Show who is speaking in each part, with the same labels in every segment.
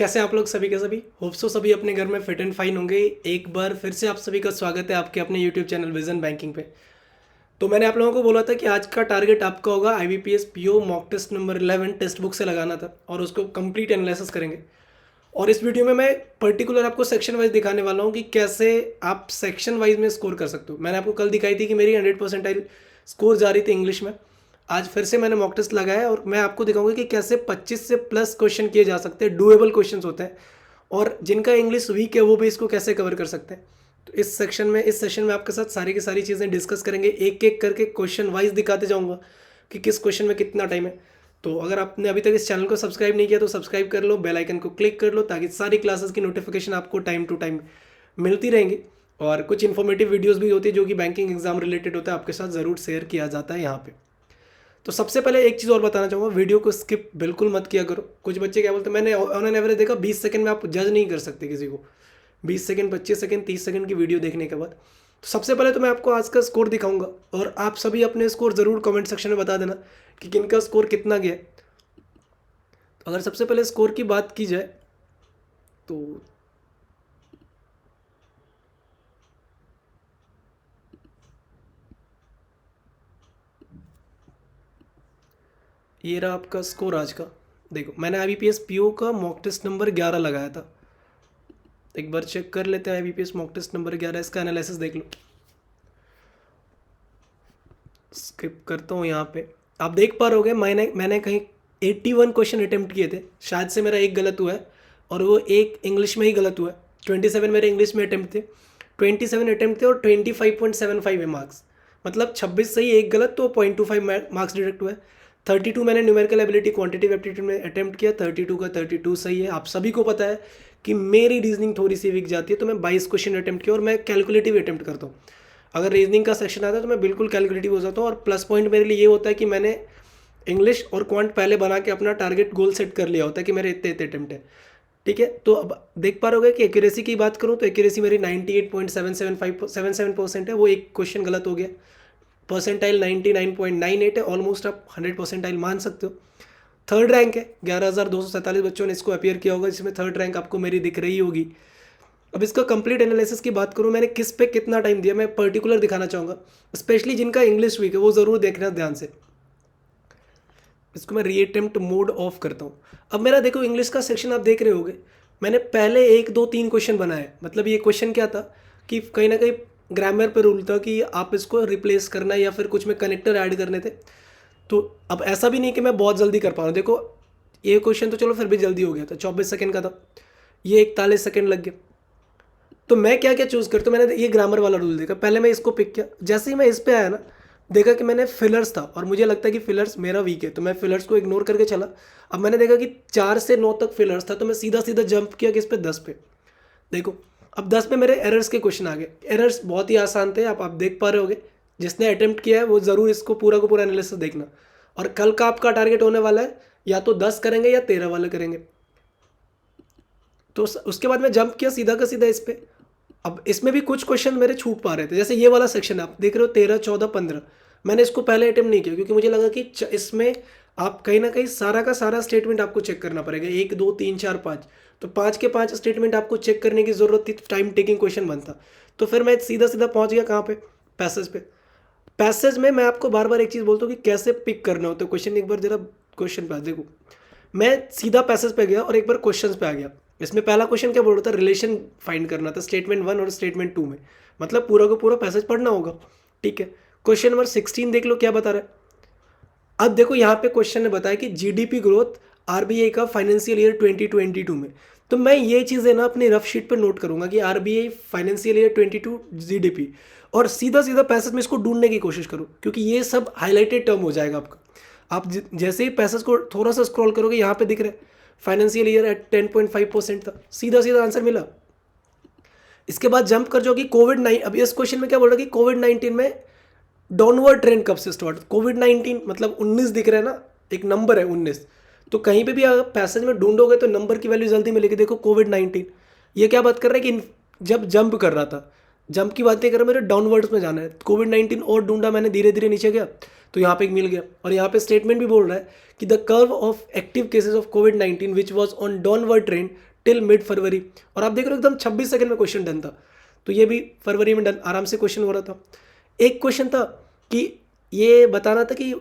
Speaker 1: कैसे आप लोग सभी के सभी होप सो सभी अपने घर में फिट एंड फाइन होंगे। एक बार फिर से आप सभी का स्वागत है आपके अपने यूट्यूब चैनल विजन बैंकिंग पे। तो मैंने आप लोगों को बोला था कि आज का टारगेट आपका होगा IBPS PO mock test number 11 textbook से लगाना था और उसको कंप्लीट एनालिसिस करेंगे। और इस वीडियो में मैं पर्टिकुलर आपको सेक्शन वाइज दिखाने वाला हूँ कि कैसे आप सेक्शन वाइज में स्कोर कर सकते हो। मैंने आपको कल दिखाई थी कि मेरी 100% स्कोर जा रही थी इंग्लिश में। आज फिर से मैंने मॉक टेस्ट लगाया और मैं आपको दिखाऊंगा कि कैसे 25 से प्लस क्वेश्चन किए जा सकते हैं, डूएबल क्वेश्चंस होते हैं और जिनका इंग्लिश वीक है वो भी इसको कैसे कवर कर सकते हैं। तो इस सेशन में आपके साथ सारी की सारी चीज़ें डिस्कस करेंगे, एक एक करके क्वेश्चन वाइज दिखाते जाऊंगा कि किस क्वेश्चन में कितना टाइम है। तो अगर आपने अभी तक इस चैनल को सब्सक्राइब नहीं किया तो सब्सक्राइब कर लो, बेल आइकन को क्लिक कर लो ताकि सारी क्लासेस की नोटिफिकेशन आपको टाइम टू टाइम मिलती रहेंगी। और कुछ इन्फॉर्मेटिव वीडियोस भी होती है जो कि बैंकिंग एग्जाम रिलेटेड होता है, आपके साथ ज़रूर शेयर किया जाता है यहाँ पे। तो सबसे पहले एक चीज़ और बताना चाहूँगा, वीडियो को स्किप बिल्कुल मत किया करो। कुछ बच्चे क्या बोलते हैं, मैंने ऑन एन एवरेज देखा 20 सेकंड में आप जज नहीं कर सकते किसी को। 20 सेकंड, 25 सेकंड, 30 सेकंड की वीडियो देखने के बाद। तो सबसे पहले तो मैं आपको आज का स्कोर दिखाऊंगा और आप सभी अपने स्कोर ज़रूर कमेंट सेक्शन में बता देना कि किनका स्कोर कितना गया है। तो अगर सबसे पहले स्कोर की बात की जाए तो ये रहा आपका स्कोर आज का। देखो मैंने IBPS PO का मॉक टेस्ट नंबर 11 लगाया था। एक बार चेक कर लेते हैं IBPS मॉक टेस्ट नंबर 11, इसका एनालिसिस देख लो। स्किप करता हूँ यहाँ पे। आप देख पा रहे होगे मैंने कहीं 81 क्वेश्चन अटेम्प्ट किए थे, शायद से मेरा एक गलत हुआ है और वो एक इंग्लिश में ही गलत हुआ है। 27 मेरे इंग्लिश में अटेम्प्ट थे, 27 अटेम्प्ट थे और 25.75 है मार्क्स। मतलब 26 सही एक गलत, तो 0.25 मार्क्स डिडक्ट हुआ है। 32 मैंने न्यूमेरिकल एबिलिटी क्वांटिटेटिव एप्टीट्यूड में अटेम्प्ट किया, 32 का 32 सही है। आप सभी को पता है कि मेरी रीजनिंग थोड़ी सी वीक जाती है, तो मैं 22 क्वेश्चन अटेम्प्ट किया और मैं कैलकुलेटिव अटेम्प्ट करता हूँ। अगर रीजनिंग का सेक्शन आता है तो मैं बिल्कुल कैलकुलेटिव हो जाता हूँ। और प्लस पॉइंट मेरे लिए ये होता है कि मैंने इंग्लिश और क्वांट पहले बना के अपना टारगेट गोल सेट कर लिया होता है कि मेरे इतने इतने अटेम्प्ट है। ठीक है, तो अब देख पा रहे हो कि एक्यूरेसी की बात करूँ तो एक्यूरेसी मेरी 98.775 है। वो एक क्वेश्चन गलत हो गया। परसेंटाइल 99.98 है, ऑलमोस्ट आप 100 परसेंटाइल मान सकते हो। थर्ड रैंक है, 11,247 बच्चों ने इसको अपियर किया होगा, जिसमें थर्ड रैंक आपको मेरी दिख रही होगी। अब इसका कंप्लीट एनालिसिस की बात करूँ, मैंने किस पे कितना टाइम दिया, मैं पर्टिकुलर दिखाना चाहूँगा। स्पेशली जिनका इंग्लिश वीक है वो ज़रूर देखना ध्यान से। इसको मैं रीअटेम्प्ट मोड ऑफ करता हूँ। अब मेरा देखो इंग्लिश का सेक्शन आप देख रहे होगे, मैंने पहले 1 2 3 क्वेश्चन बनाए। मतलब ये क्वेश्चन क्या था कि कहीं ना कहीं ग्रामर पे रूल था कि आप इसको रिप्लेस करना है या फिर कुछ में कनेक्टर ऐड करने थे। तो अब ऐसा भी नहीं कि मैं बहुत जल्दी कर पा रहा हूँ। देखो ये क्वेश्चन तो चलो फिर भी जल्दी हो गया था, 24 सेकंड का था, ये 41 सेकंड लग गया। तो मैं क्या क्या चूज़ करता हूँ, मैंने ये ग्रामर वाला रूल देखा, पहले मैं इसको पिक किया। जैसे ही मैं इस पे आया ना, देखा कि मैंने फिलर्स था और मुझे लगता है कि फिलर्स मेरा वीक है, तो मैं फिलर्स को इग्नोर करके चला। अब मैंने देखा कि 4 से 9 तक फिलर्स था, तो मैं सीधा सीधा जंप किया कि इस पे 10 पे। देखो अब 10 पे मेरे एरर्स के क्वेश्चन आ गए। एरर्स बहुत ही आसान थे, आप देख पा रहे होगे। जिसने अटेम्प्ट किया है वो ज़रूर इसको पूरा का पूरा एनालिसिस देखना। और कल का आपका टारगेट होने वाला है या तो 10 करेंगे या 13 वाले करेंगे। तो उसके बाद मैं जंप किया सीधा का सीधा इस पे। अब इसमें भी कुछ क्वेश्चन मेरे छूट पा रहे थे, जैसे ये वाला सेक्शन आप देख रहे हो 13 14 15। मैंने इसको पहले अटेम्प्ट नहीं किया क्योंकि मुझे लगा कि इसमें आप कहीं ना कहीं सारा का सारा स्टेटमेंट आपको चेक करना पड़ेगा, 1 2 3 4 5। तो 5 के 5 स्टेटमेंट आपको चेक करने की ज़रूरत थी, तो टाइम टेकिंग क्वेश्चन बनता। तो फिर मैं सीधा सीधा पहुंच गया कहाँ पे, पैसेज पे। पैसेज में मैं आपको बार बार एक चीज़ बोलता हूँ कि कैसे पिक करना होता है क्वेश्चन। एक बार जरा क्वेश्चन पे देखो, मैं सीधा पैसेज पे गया और एक बार क्वेश्चंस पे आ गया। इसमें पहला क्वेश्चन क्या बोल रहा था, रिलेशन फाइंड करना था स्टेटमेंट 1 और स्टेटमेंट 2 में। मतलब पूरा का पूरा पैसेज पढ़ना होगा। ठीक है, क्वेश्चन नंबर 16 देख लो क्या बता रहा है। अब देखो यहाँ पे क्वेश्चन ने बताया कि जीडीपी ग्रोथ आरबीआई का फाइनेंशियल ईयर 2022 में। तो मैं ये चीज़ें ना अपनी रफ शीट पे नोट करूंगा कि आरबीआई फाइनेंशियल ईयर 22 जीडीपी, और सीधा सीधा पैसेज में इसको ढूंढने की कोशिश करूँ क्योंकि ये सब हाईलाइटेड टर्म हो जाएगा आपका। आप जैसे ही पैसेज को थोड़ा सा स्क्रॉल करोगे यहाँ पे दिख रहा है फाइनेंशियल ईयर एट 10.5% था, सीधा सीधा आंसर मिला। इसके बाद जंप कर जाओगी कोविड 9। अब इस क्वेश्चन में क्या बोल रहा है कि कोविड 19 में डाउनवर्ड ट्रेंड कब से स्टार्ट। कोविड 19 मतलब 19 दिख रहा है ना, एक नंबर है 19। तो कहीं पे भी अगर पैसेज में ढूंढोगे तो नंबर की वैल्यू जल्दी मिलेगी। देखो कोविड 19 ये क्या बात कर रहा है कि जब जंप कर रहा था, जंप की बात नहीं कर रहा, मेरे डाउनवर्ड्स में जाना है। कोविड 19 और ढूंढा मैंने, धीरे धीरे नीचे गया तो यहाँ पे एक मिल गया। और यहाँ पे स्टेटमेंट भी बोल रहा है कि the curve of active cases of COVID 19 which was on downward trend till mid February, और आप देख रहे हो एकदम 26 सेकंड में क्वेश्चन डन था। तो ये भी फरवरी में डन, आराम से क्वेश्चन हो रहा था। एक क्वेश्चन था कि ये बताना था कि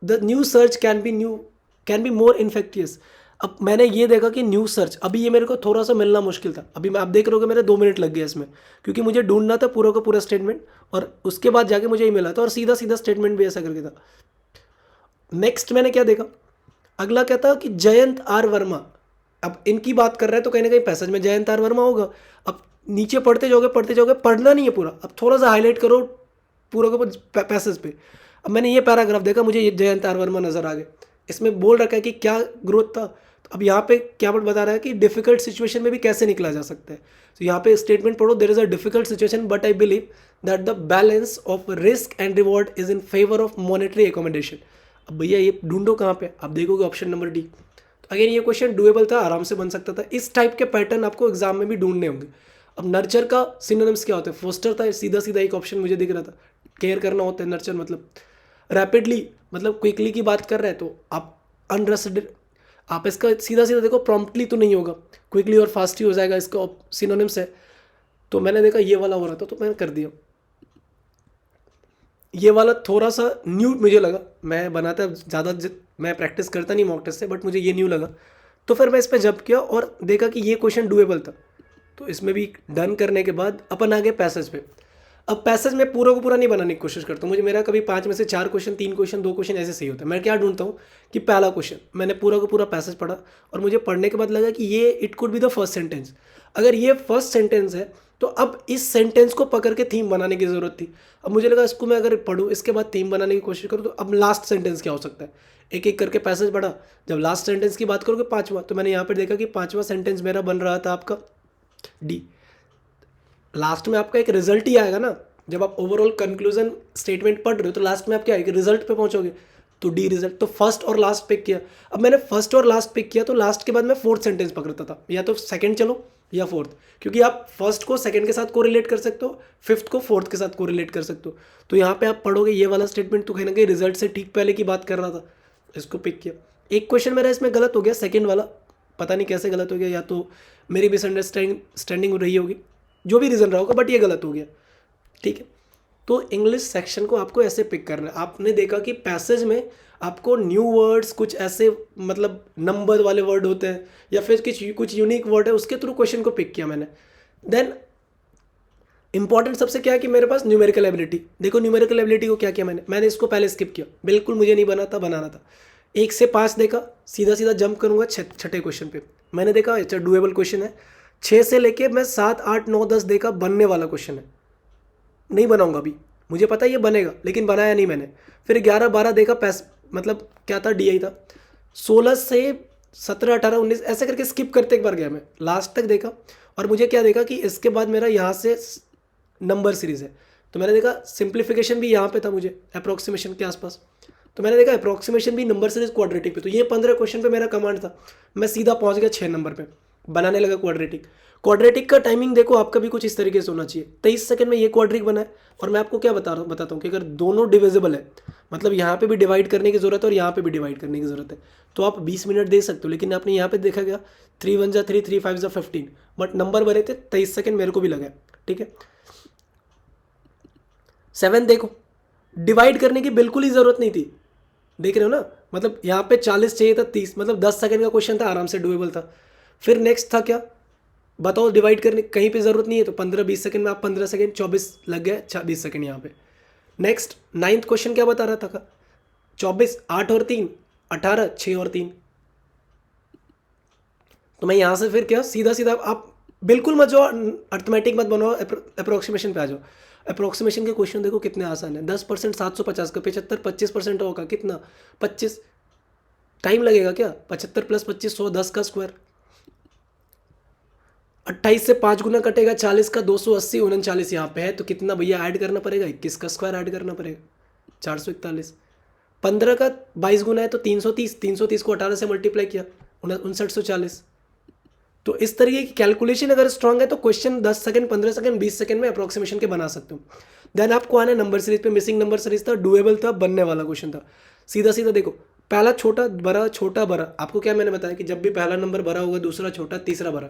Speaker 1: the new search can be more infectious. अब मैंने ये देखा कि न्यू सर्च, अभी ये मेरे को थोड़ा सा मिलना मुश्किल था। अभी मैं आप देख रहे हो कि मेरे 2 मिनट लग गए इसमें, क्योंकि मुझे ढूंढना था पूरा का पूरा स्टेटमेंट, और उसके बाद जाके मुझे ये मिला था, और सीधा सीधा स्टेटमेंट भी ऐसा करके था। नेक्स्ट मैंने क्या देखा, अगला क्या था कि जयंत आर वर्मा। अब इनकी बात कर रहे हैं तो कहीं ना कहीं पैसेज में जयंत आर वर्मा होगा। अब नीचे पढ़ते जाओगे, पढ़ना नहीं है पूरा, अब थोड़ा सा हाईलाइट करो पूरा का पैसेज पे। अब मैंने ये पैराग्राफ देखा, मुझे ये जयंत आर वर्मा नजर आ गए। इसमें बोल रखा है कि क्या ग्रोथ था। तो अब यहाँ पे क्या बता रहा है कि डिफिकल्ट सिचुएशन में भी कैसे निकला जा सकता है। तो यहाँ पे स्टेटमेंट पढ़ो, there is a difficult situation but I believe that the balance of risk and reward is in favour of monetary accommodation. अब भैया ये ढूंढो कहाँ पे, आप देखोगे ऑप्शन नंबर डी। तो अगेन ये क्वेश्चन डुएबल था, आराम से बन सकता था। इस टाइप के पैटर्न आपको एग्जाम में भी ढूंढने होंगे। अब नर्चर का सिनोनिम्स क्या होता है, फोस्टर था, सीधा सीधा एक ऑप्शन मुझे दिख रहा था। केयर करना होता है नर्चर, मतलब रैपिडली, मतलब क्विकली की बात कर रहे हैं तो आप अनरस्टेड, आप इसका सीधा सीधा देखो प्रॉम्प्टली तो नहीं होगा, क्विकली और फास्ट ही हो जाएगा, इसका सिनोनिम्स है। तो मैंने देखा ये वाला हो रहा था तो मैंने कर दिया। ये वाला थोड़ा सा न्यू मुझे लगा, मैं बनाता ज़्यादा मैं प्रैक्टिस करता नहीं मॉक टेस्ट से, बट मुझे ये न्यू लगा। तो फिर मैं इस पर जंप किया और देखा कि ये क्वेश्चन डुएबल था। तो इसमें भी डन करने के बाद अपन आ गए पैसेज पे। अब पैसेज में पूरा को पूरा नहीं बनाने की कोशिश करता हूँ, मुझे मेरा कभी 5 में से 4 क्वेश्चन, 3 क्वेश्चन, 2 क्वेश्चन ऐसे सही होता है। मैं क्या ढूंढता हूँ कि पहला क्वेश्चन मैंने पूरा को पूरा पैसेज पढ़ा, और मुझे पढ़ने के बाद लगा कि ये it could be the first sentence. अगर ये फर्स्ट सेंटेंस है तो अब इस सेंटेंस को पकड़ के थीम बनाने की ज़रूरत थी। अब मुझे लगा इसको मैं अगर पढ़ूँ, इसके बाद थीम बनाने की कोशिश करूँ, तो अब लास्ट सेंटेंस क्या हो सकता है। एक एक करके पैसेज पढ़ा, जब लास्ट सेंटेंस की बात करोगे 5वां, तो मैंने यहाँ पर देखा कि 5वां सेंटेंस मेरा बन रहा था आपका डी। लास्ट में आपका एक रिजल्ट ही आएगा ना, जब आप ओवरऑल कंक्लूजन स्टेटमेंट पढ़ रहे हो तो लास्ट में आप क्या आएगा, रिजल्ट पे पहुंचोगे, तो डी रिजल्ट। तो फर्स्ट और लास्ट पिक किया। अब मैंने फर्स्ट और लास्ट पिक किया तो लास्ट के बाद मैं फोर्थ सेंटेंस पकड़ता था, या तो सेकंड चलो या फोर्थ, क्योंकि आप फर्स्ट को सेकंड के साथ कोरिलेट कर सकते हो, फिफ्थ को फोर्थ के साथ कोरिलेट कर सकते हो। तो यहाँ पे आप पढ़ोगे ये वाला स्टेटमेंट तो कहीं ना कहीं रिजल्ट से ठीक पहले की बात कर रहा था, इसको पिक किया। एक क्वेश्चन मेरा इसमें गलत हो गया, सेकेंड वाला, पता नहीं कैसे गलत हो गया, या तो मेरी मिसअंडरस्टैंडिंग रही होगी, जो भी रीज़न रहा होगा, बट ये गलत हो गया। ठीक है, तो इंग्लिश सेक्शन को आपको ऐसे पिक करना है। आपने देखा कि पैसेज में आपको न्यू वर्ड्स कुछ ऐसे, मतलब नंबर वाले वर्ड होते हैं, या फिर कुछ यूनिक वर्ड है, उसके थ्रू क्वेश्चन को पिक किया मैंने। देन इंपॉर्टेंट सबसे क्या है कि मेरे पास न्यूमेरिकल एबिलिटी। देखो न्यूमेरिकल एबिलिटी को क्या किया मैंने इसको पहले स्किप किया, बिल्कुल मुझे नहीं बनाना था। 1 से 5 देखा, सीधा सीधा जंप करूंगा छठे क्वेश्चन पे। मैंने देखा अच्छा डुएबल क्वेश्चन है। 6 से लेके मैं 7, 8, 9, 10 देखा बनने वाला क्वेश्चन है, नहीं बनाऊंगा अभी, मुझे पता है ये बनेगा, लेकिन बनाया नहीं मैंने। फिर 11, 12 देखा, मतलब क्या था, DI था। 16 से 17, 18, 19 ऐसे करके स्किप करते एक बार गया मैं, लास्ट तक देखा। और मुझे क्या देखा कि इसके बाद मेरा यहाँ से नंबर सीरीज है, तो मैंने देखा सिंप्लीफिकेशन भी यहाँ पे था मुझे अप्रोक्सीमेशन के आसपास, तो मैंने देखा अप्रोक्सीमेशन भी नंबर सीरीज क्वाड्रेटिक पे। तो ये 15 क्वेश्चन पे मेरा कमांड था, मैं सीधा पहुँच गया 6 नंबर पे, बनाने लगा क्वाड्रेटिक का टाइमिंग देखो आपका भी कुछ इस तरीके से होना चाहिए। 23 सेकंड में ये क्वाड्रिक बना है। और मैं आपको क्या बताता हूँ कि अगर दोनों डिविजिबल है, मतलब यहाँ पे भी डिवाइड करने की जरूरत है और यहाँ पे भी डिवाइड करने की जरूरत है, तो आप 20 मिनट दे सकते हो। लेकिन आपने यहाँ पे देखा गया 3 1 जा 3, 3 5 जा 15, बट नंबर बने थे 23 सेकंड, मेरे को भी लगा। ठीक है, 7 देखो, डिवाइड करने की बिल्कुल ही जरूरत नहीं थी, देख रहे हो ना, मतलब यहाँ पे 40 चाहिए था, 30, मतलब 10 सेकंड का क्वेश्चन था, आराम से डुएबल था। फिर नेक्स्ट था क्या बताओ, डिवाइड करने कहीं पे ज़रूरत नहीं है, तो 15-20 सेकंड में आप 15 सेकंड, 24 लग गए, 20 सेकंड यहाँ पे। नेक्स्ट 9th क्वेश्चन क्या बता रहा था का, 24, 8 और 3, 18, 6 और 3। तो मैं यहाँ से फिर क्या, सीधा सीधा आप बिल्कुल मत जाओ, अर्थमेटिक मत बनाओ, अप्रोक्सीमेशन पे आ जाओ। अप्रोक्सीमेशन के क्वेश्चन देखो कितने आसान है। 10% 750 का 75, 25% होगा कितना, 25। टाइम लगेगा क्या, 75 + 25 100, 10 का स्क्वायर। 28 से 5 गुना कटेगा, 40 का 280, 39 यहाँ पे है, तो कितना भैया ऐड करना पड़ेगा, 21 का स्क्वायर ऐड करना पड़ेगा, 441। 15 का 22 गुना है तो 330, 330 को 18 से मल्टीप्लाई किया, 5940। तो इस तरीके की कैलकुलेशन अगर स्ट्रांग है तो क्वेश्चन 10 सेकंड, 15 सेकंड, 20 सेकंड में अप्रोक्सीमेशन के बना सकते हो। देन आपको आना नंबर सीरीज पे, मिसिंग नंबर सीरीज था, डुएबल था, बनने वाला क्वेश्चन था। सीधा सीधा देखो, पहला छोटा बड़ा छोटा बड़ा, आपको क्या मैंने बताया कि जब भी पहला नंबर बड़ा होगा दूसरा छोटा तीसरा बड़ा,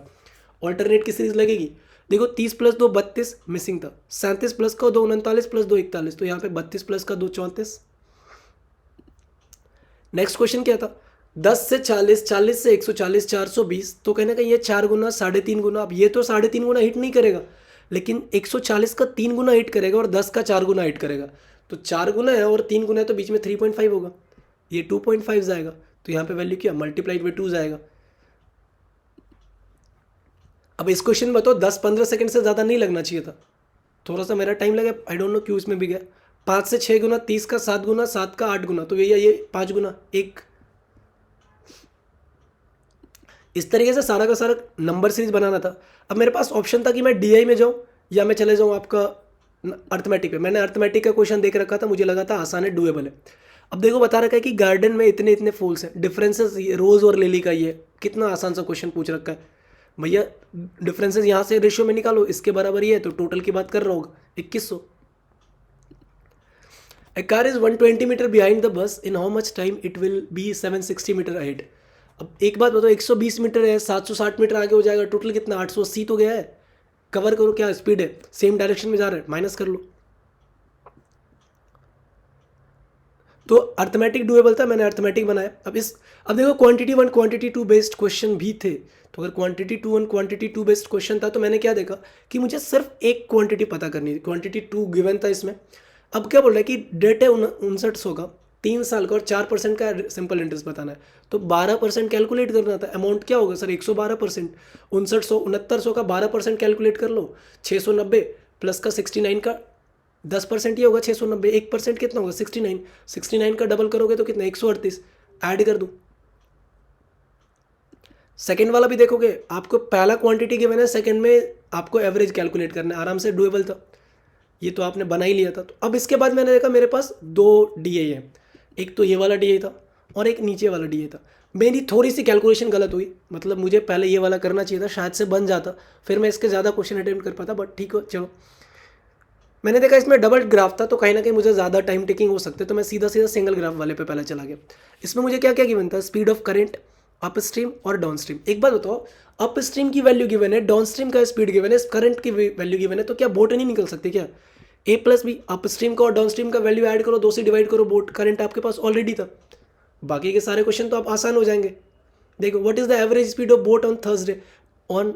Speaker 1: ऑल्टरनेट की सीरीज लगेगी। देखो 30 प्लस 2 32 मिसिंग था, 37 प्लस का 2 39 प्लस 2 41, तो यहाँ पे 32 प्लस का 2 34। नेक्स्ट क्वेश्चन क्या था, 10 से 40, 40 से 140, 420, तो कहना कहीं ये 4 गुना 3.5 गुना, अब ये तो 3.5 गुना हिट नहीं करेगा, लेकिन 140 का 3 गुना हिट करेगा और 10 का 4 गुना हिट करेगा। तो 4 गुना है और 3 गुना है तो बीच में 3.5 होगा, ये 2.5 जाएगा, तो यहाँ पे वैल्यू क्या मल्टीप्लाइड बाई 2 जाएगा। अब इस क्वेश्चन में बताओ 10-15 सेकंड से ज़्यादा नहीं लगना चाहिए था, थोड़ा सा मेरा टाइम लगा, आई डोंट नो क्यों इसमें भी गया। 5 से 6 गुना, 30 का 7 गुना, 7 का 8 गुना, तो ये 5 गुना एक। इस तरीके से सारा का सारा नंबर सीरीज बनाना था। अब मेरे पास ऑप्शन था कि मैं डीआई में जाऊँ या मैं चले जाऊँ आपका अर्थमेटिक पे। मैंने अर्थमेटिक का क्वेश्चन देख रखा था, मुझे लगा था आसान है, डुएबल है। अब देखो बता रखा है कि गार्डन में इतने इतने फूल्स हैं, डिफरेंसेस रोज़ और लिली का, ये कितना आसान सा क्वेश्चन पूछ रखा है भैया। डिफरेंसेस यहाँ से रेशियो में निकालो, इसके बराबर ही है, तो टोटल की बात कर रहा होगा 2100। A car is 120 metre behind the bus, in how much time it will be 760 metre ahead. अब एक बात बताओ, 120 मीटर है, 760 मीटर आगे हो जाएगा, टोटल कितना 880 तो गया है। कवर करो, क्या स्पीड है, सेम डायरेक्शन में जा रहा है, माइनस कर लो। तो अर्थमेटिक डुएबल था, मैंने अर्थमेटिक बनाया। अब देखो क्वांटिटी 1 क्वांटिटी 2 बेस्ड क्वेश्चन भी थे, तो अगर क्वांटिटी 2 1 क्वांटिटी 2 बेस्ड क्वेश्चन था तो मैंने क्या देखा कि मुझे सिर्फ एक क्वांटिटी पता करनी थी, क्वांटिटी 2 गिवन था इसमें। अब क्या बोल रहा है कि डेट है 5900 का, 3 साल का और 4% का सिंपल इंटरेस्ट बताना है, तो 12% कैलकुलेट करना था। अमाउंट क्या होगा सर, 112%, 6900 का 12% कैलकुलेट कर लो, 690 प्लस का 69 का 10% ये होगा 690, 1% कितना होगा 69, 69 का डबल करोगे तो कितना 138, ऐड कर दो। सेकंड वाला भी देखोगे, आपको पहला क्वांटिटी गिवन है, सेकंड में आपको एवरेज कैलकुलेट करना है, आराम से डुएबल था, ये तो आपने बना ही लिया था। तो अब इसके बाद मैंने देखा मेरे पास 2 डीए है, एक तो ये वाला डीए था और एक नीचे वाला डीए था। मेरी थोड़ी सी कैलकुलेशन गलत हुई, मतलब मुझे पहले ये वाला करना चाहिए था, शायद से बन जाता, फिर मैं इसके ज़्यादा क्वेश्चन अटेम्प्ट कर पाता, बट ठीक हो चलो। मैंने देखा इसमें डबल ग्राफ था, तो कहीं ना कहीं मुझे ज़्यादा टाइम टेकिंग हो सकते, तो मैं सीधा सीधा सिंगल ग्राफ वाले पे पहले चला गया। इसमें मुझे क्या क्या गिवन था, speed of current, up stream और डाउन स्ट्रीम। एक बात बताओ, अप स्ट्रीम की वैल्यू गिवन है, डाउन स्ट्रीम का स्पीड गिवन है, करंट की वैल्यू गिवन है, तो क्या बोट नहीं निकल सकती क्या, ए प्लस बी, अप स्ट्रीम का और डाउन स्ट्रीम का वैल्यू ऐड करो, 2 से डिवाइड करो, बोट करंट आपके पास ऑलरेडी था, बाकी के सारे क्वेश्चन तो आप आसान हो जाएंगे। देखो what is the average speed of boat on Thursday on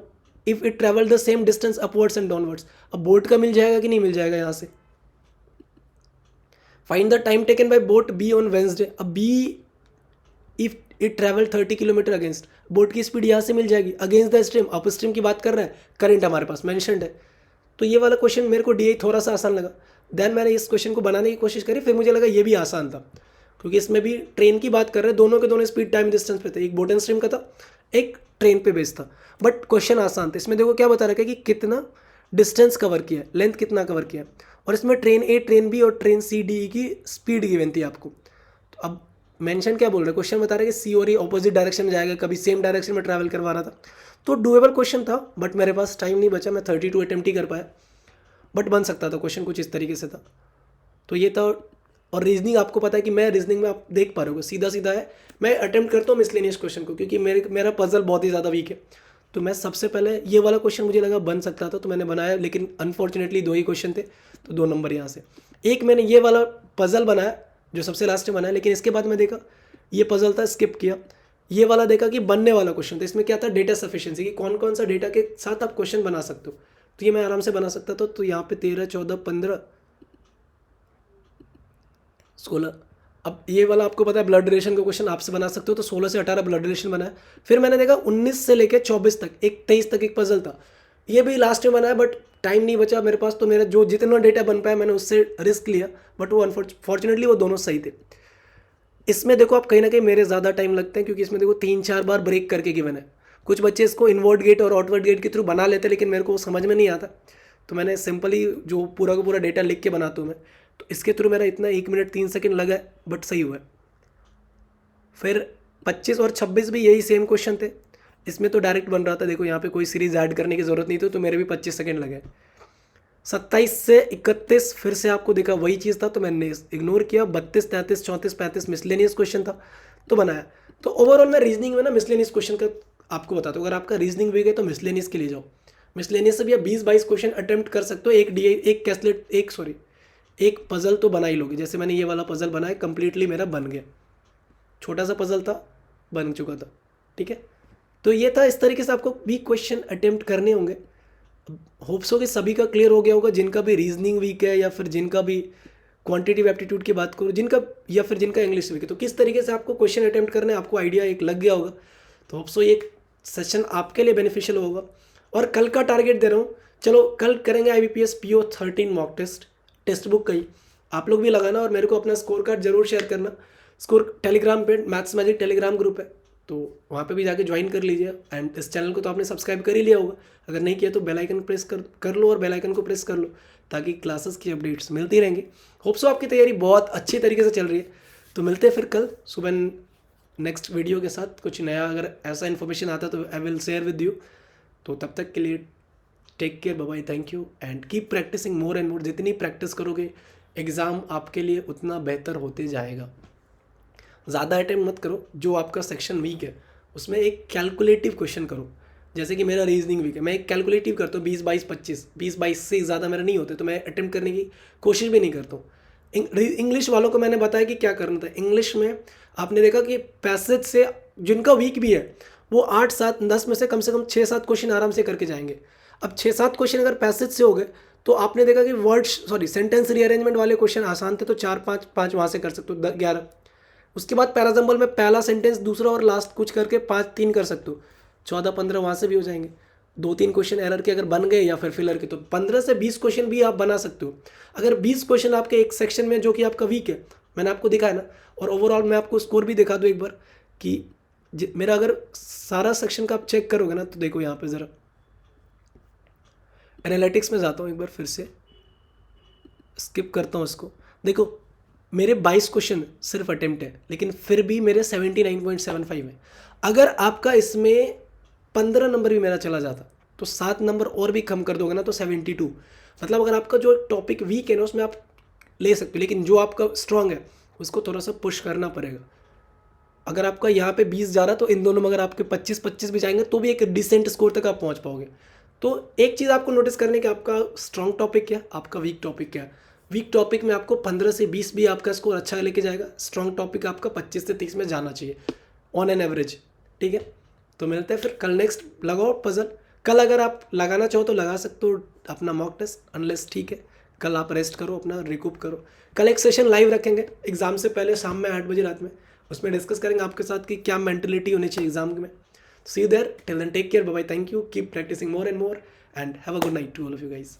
Speaker 1: if it travel the same distance upwards and downwards. अब बोट का मिल जाएगा कि नहीं मिल जाएगा यहाँ से। Find the time taken by boat B on Wednesday. अब B if it travel 30 kilometre against, boat की स्पीड यहाँ से मिल जाएगी, against the stream, up stream की बात कर रहा है, करंट हमारे पास मैंशनड है। तो ये वाला क्वेश्चन मेरे को डी थोड़ा सा आसान लगा। देन मैंने इस क्वेश्चन को बनाने की कोशिश करी, फिर मुझे लगा ये भी आसान था, क्योंकि इसमें भी ट्रेन की बात कर रहे हैं, दोनों के दोनों स्पीड टाइम डिस्टेंस पे थे, एक बोट एंड स्ट्रीम का था, एक ट्रेन पे बेस्ड था, बट क्वेश्चन आसान था। इसमें देखो क्या बता रखा है कि कितना डिस्टेंस कवर किया है, लेंथ कितना कवर किया है, और इसमें ट्रेन ए, ट्रेन बी और ट्रेन सी डी की स्पीड गिवन थी आपको। तो अब मेंशन क्या बोल रहे हैं, क्वेश्चन बता रहे हैं कि सी और ई ऑपोजिट डायरेक्शन में जाएगा, कभी सेम डायरेक्शन में ट्रैवल करवा रहा था, तो डुएबल क्वेश्चन था, बट मेरे पास टाइम नहीं बचा, मैं 32 अटेम्प्ट ही कर पाया, बट बन सकता था क्वेश्चन कुछ इस तरीके से था। तो ये था। और रीजनिंग आपको पता है कि मैं रीजनिंग में आप देख पा रहे हो सीधा सीधा है, मैं अटेम्प्ट करता हूँ मिसलेनियस क्वेश्चन को, क्योंकि मेरा पजल बहुत ही ज़्यादा वीक है। तो मैं सबसे पहले ये वाला क्वेश्चन मुझे लगा बन सकता था, तो मैंने बनाया, लेकिन अनफॉर्चुनेटली 2 ही क्वेश्चन थे, तो 2 नंबर यहाँ से। एक मैंने ये वाला पजल बनाया जो सबसे लास्ट में बनाया, लेकिन इसके बाद मैं देखा ये पजल था, स्किप किया। ये वाला देखा कि बनने वाला क्वेश्चन था, इसमें क्या था, डेटा सफिशिएंसी, कि कौन कौन सा डेटा के साथ आप क्वेश्चन बना सकते हो, तो ये मैं आराम से बना सकता था। तो यहाँ पे 13 14 15 16, अब ये वाला आपको पता है ब्लड रिलेशन का क्वेश्चन आपसे बना सकते हो, तो 16 से 18 ब्लड रिलेशन बनाया। फिर मैंने देखा 19 से लेकर 24 तक, एक 23 तक एक पजल था, ये भी लास्ट में बनाया, बट टाइम नहीं बचा मेरे पास, तो मेरा जो जितना डेटा बन पाया मैंने उससे रिस्क लिया, बट वो अनफॉर्चुनेटली वो दोनों सही थे। इसमें देखो आप कहीं ना कहीं मेरे ज़्यादा टाइम लगते हैं, क्योंकि इसमें देखो 3-4 बार ब्रेक करके गिवन है। कुछ बच्चे इसको इनवर्ट गेट और आउटवर्ड गेट के थ्रू बना लेते हैं, लेकिन मेरे को वो समझ में नहीं आता, तो मैंने सिंपली जो पूरा का पूरा डेटा लिख के बनाता हूँ मैं, तो इसके थ्रू मेरा इतना 1 मिनट 3 सेकंड लगा है, बट सही हुआ है। फिर 25 और 26 भी यही सेम क्वेश्चन थे, इसमें तो डायरेक्ट बन रहा था, देखो यहाँ पे कोई सीरीज ऐड करने की ज़रूरत नहीं थी, तो मेरे भी 25 सेकंड लगे। 27 से 31 फिर से आपको देखा वही चीज़ था, तो मैंने इग्नोर किया। 32 33 34 35 मिसलेनियस क्वेश्चन था, तो बनाया। तो ओवरऑल मैं रीजनिंग में ना मिसलेनियस क्वेश्चन का आपको बताता हूँ। अगर आपका रीजनिंग वीक है तो मिसलेनियस के लिए जाओ। मिसलेनियस से भी आप 20-22 क्वेश्चन अटेम्प्ट कर सकते हो। एक कैसलेट एक पजल तो बना ही लोगे। जैसे मैंने ये वाला पजल बनाया, कंप्लीटली मेरा बन गया। छोटा सा पजल था, बन चुका था। ठीक है, तो ये था। इस तरीके से आपको भी क्वेश्चन अटेम्प्ट करने होंगे। होप्स हो कि सभी का क्लियर हो गया होगा, जिनका भी रीजनिंग वीक है या फिर जिनका भी क्वांटिटिव एप्टीट्यूड की बात करूँ, जिनका या फिर जिनका इंग्लिश वीक है, तो किस तरीके से आपको क्वेश्चन अटेम्प्ट करने आपको आइडिया एक लग गया होगा। तो होप्स हो ये सेशन आपके लिए बेनिफिशियल होगा। और कल का टारगेट दे रहा हूँ, चलो कल करेंगे IBPS PO 13 mock test book का ही। आप लोग भी लगाना और मेरे को अपना स्कोर कार्ड जरूर शेयर करना। स्कोर टेलीग्राम पे मैथ्स मैजिक टेलीग्राम ग्रुप है, तो वहाँ पे भी जाके ज्वाइन कर लीजिए। एंड इस चैनल को तो आपने सब्सक्राइब कर ही लिया होगा, अगर नहीं किया तो बेल आइकन प्रेस कर लो और बेल आइकन को प्रेस कर लो, ताकि क्लासेस की अपडेट्स मिलती रहेंगी। होप सो आपकी तैयारी बहुत अच्छी तरीके से चल रही है। तो मिलते हैं फिर कल सुबह नेक्स्ट वीडियो के साथ। कुछ नया अगर ऐसा इन्फॉर्मेशन आता तो I will share with you. तो तब तक के लिए take care, bye bye, thank you and keep practising more and more. जितनी प्रैक्टिस करोगे एग्ज़ाम आपके लिए उतना बेहतर होते जाएगा। ज़्यादा अटेम्प्ट मत करो। जो आपका सेक्शन वीक है उसमें एक कैलकुलेटिव क्वेश्चन करो। जैसे कि मेरा रीजनिंग वीक है, मैं एक कैलकुलेटिव करता हूँ 20-22 से ज़्यादा मेरा नहीं होते, तो मैं अटेम्प्ट करने की कोशिश भी नहीं करता हूँ। इंग्लिश वालों को मैंने बताया कि क्या करना था। इंग्लिश में आपने देखा कि पैसेज से जिनका वीक भी है वो 8-7-10 में से कम 6-7 क्वेश्चन आराम से करके जाएंगे। अब 6-7 क्वेश्चन अगर पैसेज से हो गए तो आपने देखा कि सेंटेंस रीअरेंजमेंट वाले क्वेश्चन आसान थे, तो 4-5 वहाँ से कर सकते हो, 11। उसके बाद पैराजम्बल में पहला सेंटेंस, दूसरा और लास्ट कुछ करके 5-3 कर सकते हो, 14-15 वहाँ से भी हो जाएंगे। 2-3 क्वेश्चन एरर के अगर बन गए या फिर फिलर के, तो 15 से 20 क्वेश्चन भी आप बना सकते हो। अगर 20 क्वेश्चन आपके एक सेक्शन में जो कि आपका वीक है, मैंने आपको दिखाया ना। और ओवरऑल मैं आपको स्कोर भी दिखा दूँ एक बार कि मेरा अगर सारा सेक्शन का आप चेक करोगे ना, तो देखो यहाँ पे ज़रा एनालिटिक्स में जाता हूँ एक बार, फिर से स्किप करता हूँ इसको। देखो मेरे 22 क्वेश्चन सिर्फ अटेम्प्ट है, लेकिन फिर भी मेरे 79.75 है। अगर आपका इसमें 15 नंबर भी मेरा चला जाता तो 7 नंबर और भी कम कर दोगे ना, तो 72। मतलब अगर आपका जो टॉपिक वीक है ना उसमें आप ले सकते हो, लेकिन जो आपका स्ट्रांग है उसको थोड़ा सा पुश करना पड़ेगा। अगर आपका यहाँ पे 20 जा रहा तो इन दोनों में अगर आपके 25-25 भी जाएंगे तो भी एक डिसेंट स्कोर तक आप पहुँच पाओगे। तो एक चीज़ आपको नोटिस करने की, आपका स्ट्रॉन्ग टॉपिक क्या, आपका वीक टॉपिक क्या है। वीक टॉपिक में आपको 15 से 20 भी आपका स्कोर अच्छा लेके जाएगा। स्ट्रॉन्ग टॉपिक आपका 25 से 30 में जाना चाहिए ऑन एन एवरेज। ठीक है, तो मिलते हैं फिर कल। नेक्स्ट लगाओ पजल। कल अगर आप लगाना चाहो तो लगा सकते हो अपना मॉक टेस्ट, अनलेस ठीक है कल आप रेस्ट करो, अपना रिकूप करो। कल एक सेशन लाइव रखेंगे एग्जाम से पहले, शाम में 8 बजे रात में। उसमें डिस्कस करेंगे आपके साथ कि क्या मेंटलिटी होनी चाहिए एग्जाम में। See you there, till then take care, bye bye, thank you, keep practising more and more and have a good night to all of you guys.